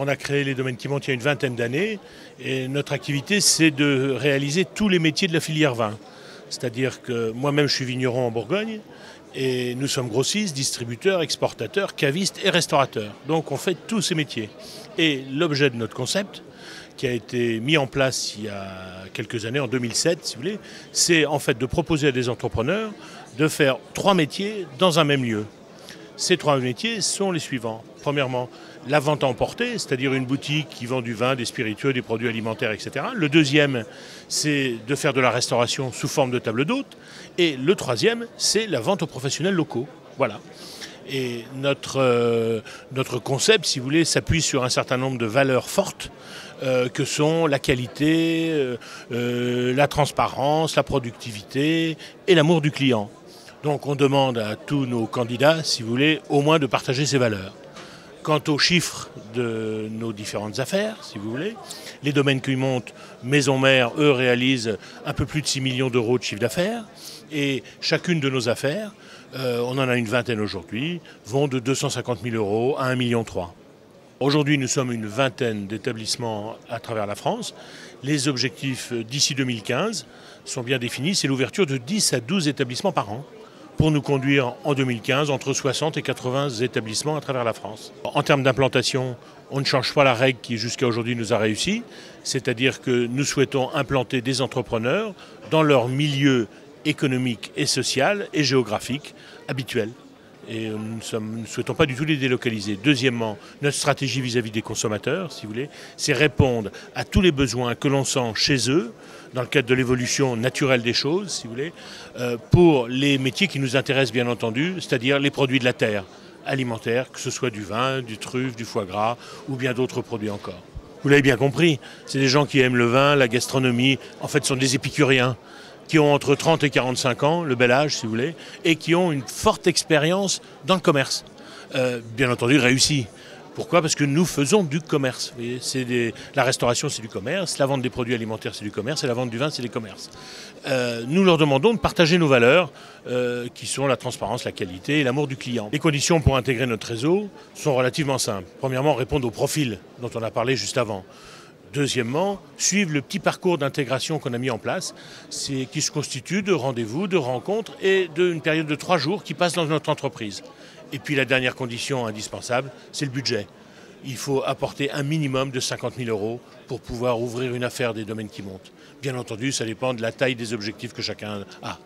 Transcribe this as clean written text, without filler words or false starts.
On a créé les domaines qui montent il y a une vingtaine d'années et notre activité, c'est de réaliser tous les métiers de la filière vin. C'est-à-dire que moi-même, je suis vigneron en Bourgogne et nous sommes grossistes, distributeurs, exportateurs, cavistes et restaurateurs. Donc on fait tous ces métiers. Et l'objet de notre concept, qui a été mis en place il y a quelques années, en 2007 si vous voulez, c'est en fait de proposer à des entrepreneurs de faire 3 métiers dans un même lieu. Ces 3 métiers sont les suivants. Premièrement, la vente à emporter, c'est-à-dire une boutique qui vend du vin, des spiritueux, des produits alimentaires, etc. Le deuxième, c'est de faire de la restauration sous forme de table d'hôte. Et le troisième, c'est la vente aux professionnels locaux. Voilà. Et notre concept, si vous voulez, s'appuie sur un certain nombre de valeurs fortes que sont la qualité, la transparence, la productivité et l'amour du client. Donc on demande à tous nos candidats, si vous voulez, au moins de partager ces valeurs. Quant aux chiffres de nos différentes affaires, si vous voulez, les domaines qui montent, Maison Mère, eux, réalisent un peu plus de 6 millions d'euros de chiffre d'affaires. Et chacune de nos affaires, on en a une vingtaine aujourd'hui, vont de 250 000 euros à 1,3 million. Aujourd'hui, nous sommes une vingtaine d'établissements à travers la France. Les objectifs d'ici 2015 sont bien définis. C'est l'ouverture de 10 à 12 établissements par an, pour nous conduire en 2015 entre 60 et 80 établissements à travers la France. En termes d'implantation, on ne change pas la règle qui jusqu'à aujourd'hui nous a réussi, c'est-à-dire que nous souhaitons implanter des entrepreneurs dans leur milieu économique et social et géographique habituel. Et nous ne souhaitons pas du tout les délocaliser. Deuxièmement, notre stratégie vis-à-vis des consommateurs, si vous voulez, c'est répondre à tous les besoins que l'on sent chez eux, dans le cadre de l'évolution naturelle des choses, si vous voulez, pour les métiers qui nous intéressent bien entendu, c'est-à-dire les produits de la terre, alimentaires, que ce soit du vin, du truffe, du foie gras ou bien d'autres produits encore. Vous l'avez bien compris, c'est des gens qui aiment le vin, la gastronomie, en fait sont des épicuriens, qui ont entre 30 et 45 ans, le bel âge si vous voulez, et qui ont une forte expérience dans le commerce. Bien entendu réussi. Pourquoi ? Parce que nous faisons du commerce. Vous voyez, la restauration c'est du commerce, la vente des produits alimentaires c'est du commerce et la vente du vin c'est du commerce. Nous leur demandons de partager nos valeurs qui sont la transparence, la qualité et l'amour du client. Les conditions pour intégrer notre réseau sont relativement simples. Premièrement, répondre au profil dont on a parlé juste avant. Deuxièmement, suivre le petit parcours d'intégration qu'on a mis en place, qui se constitue de rendez-vous, de rencontres et d'une période de 3 jours qui passe dans notre entreprise. Et puis la dernière condition indispensable, c'est le budget. Il faut apporter un minimum de 50 000 euros pour pouvoir ouvrir une affaire des domaines qui montent. Bien entendu, ça dépend de la taille des objectifs que chacun a.